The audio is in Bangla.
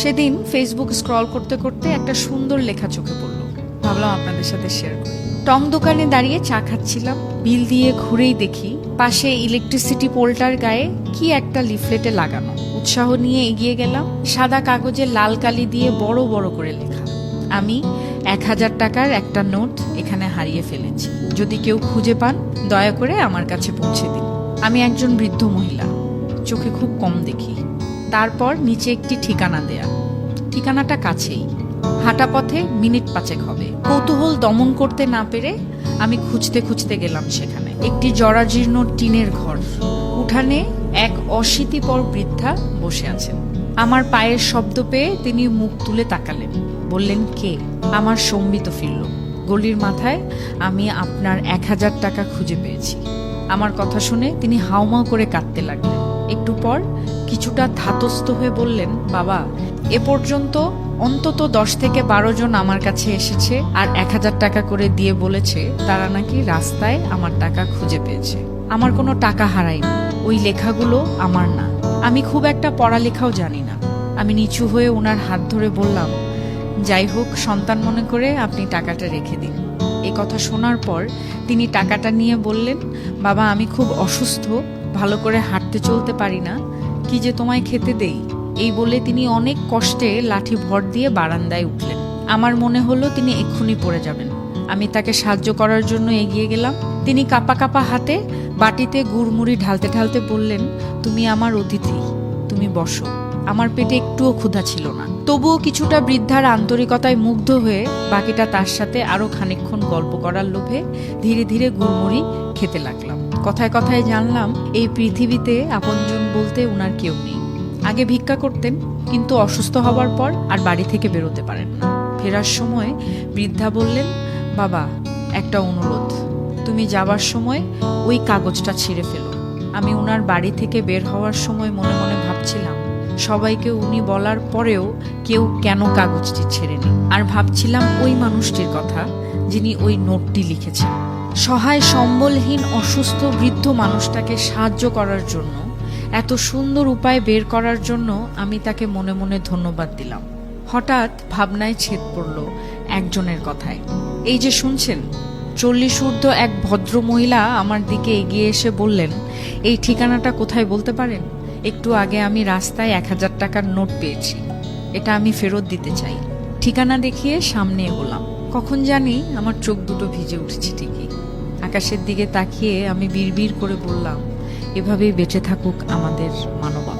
সেদিন ফেসবুক স্ক্রল করতে করতে একটা সুন্দর লেখা চোখে পড়ল, ভাবলাম আপনাদের সাথে শেয়ার করি। টং দোকানে দাঁড়িয়ে চা খাচ্ছিলাম, বিল দিয়ে ঘুরেই দেখি পাশে ইলেকট্রিসিটি পোলটার গায়ে কি একটা লিফলেটে লাগানো। উৎসাহ নিয়ে এগিয়ে গেলাম। সাদা কাগজে লাল কালি দিয়ে বড় বড় করে লেখা, আমি 1000 টাকার একটা নোট এখানে হারিয়ে ফেলেছি, যদি কেউ খুঁজে পান দয়া করে আমার কাছে পৌঁছে দিন। আমি একজন বৃদ্ধ মহিলা, চোখে খুব কম দেখি। তারপর নিচে একটি ঠিকানা দেয়া, ঠিকানাটা কাছেই, হাঁটা পথে মিনিট 5 হবে। কৌতূহল দমন করতে না পেরে আমি খুঁজতে খুঁজতে গেলাম সেখানে। একটি জরাজীর্ণ টিনের ঘর, উঠানে এক অশীতিপর বৃদ্ধা বসে আছেন। আমার পায়ের শব্দ পেয়ে তিনি মুখ তুলে তাকালেন, বললেন, কে? আমার সম্বিত ফিরল। গলির মাথায় আমি আপনার 1000 টাকা খুঁজে পেয়েছি। আমার কথা শুনে তিনি হাউমাউ করে কাঁদতে লাগলেন। একটু পর কিছুটা ধাতস্থ হয়ে বললেন, বাবা, এ পর্যন্ত অন্তত 10 থেকে 12 জন আমার কাছে এসেছে আর 1000 টাকা করে দিয়ে বলেছে তারা নাকি রাস্তায় আমার টাকা খুঁজে পেয়েছে। আমার কোনো টাকা হারায়নি, ওই লেখাগুলো আমার না। আমি খুব একটা পড়ালেখাও জানি না। আমি নিচু হয়ে ওনার হাত ধরে বললাম, যাই হোক, সন্তান মনে করে আপনি টাকাটা রেখে দিন। এই কথা শোনার পর তিনি টাকাটা নিয়ে বললেন, বাবা, আমি খুব অসুস্থ, ভালো করে হাঁটতে চলতে পারি না, কি যে তোমায় খেতে দেই। এই বলে তিনি অনেক কষ্টে লাঠি ভর দিয়ে বারান্দায় উঠলেন। আমার মনে হলো তিনি এক্ষুনি পড়ে যাবেন। আমি তাকে সাহায্য করার জন্য এগিয়ে গেলাম। তিনি কাঁপা কাঁপা হাতে বাটিতে গুড়মুড়ি ঢালতে ঢালতে বললেন, তুমি আমার অতিথি, তুমি বসো। আমার পেটে একটুও ক্ষুধা ছিল না, তবুও কিছুটা বৃদ্ধার আন্তরিকতায় মুগ্ধ হয়ে বাকিটা তার সাথে আরো খানিকক্ষণ গল্প করার লোভে ধীরে ধীরে গুড়মুড়ি খেতে লাগলাম। কথায় কথায় জানলাম এই পৃথিবীতে আপনজন বলতে উনার কেউ নেই। আগে ভিক্ষা করতেন, কিন্তু অসুস্থ হবার পর আর বাড়ি থেকে বেরোতে পারেন না। ফেরার সময় বৃদ্ধা বললেন, বাবা, একটা অনুরোধ, তুমি যাবার সময় ওই কাগজটা ছিঁড়ে ফেলো। আমি উনার বাড়ি থেকে বের হওয়ার সময় মনে মনে ভাবছিলাম, সবাইকে উনি বলার পরেও কেউ কেন কাগজটি ছেড়েনি। আর ভাবছিলাম ওই মানুষটির কথা যিনি ওই নোটটি লিখেছেন। সহায় সম্বলহীন অসুস্থ বৃদ্ধ মানুষটাকে সাহায্য করার জন্য, এত সুন্দর উপায় বের করার জন্য আমি তাকে মনে মনে ধন্যবাদ দিলাম। হঠাৎ ভাবনায় ছেদ পড়ল একজনের কথায়। এই যে শুনছেন, 40 ঊর্ধ্ব এক ভদ্র মহিলা আমার দিকে এগিয়ে এসে বললেন, এই ঠিকানাটা কোথায় বলতে পারেন? একটু আগে আমি রাস্তায় 1000 টাকার নোট পেয়েছি, এটা আমি ফেরত দিতে চাই। ঠিকানা দেখিয়ে সামনে এগোলাম। কখন জানি আমার চোখ দুটো ভিজে উঠেছে ঠিকই। আকাশের দিকে তাকিয়ে আমি বিড়বিড় করে বললাম, এভাবেই বেঁচে থাকুক আমাদের মানবতা।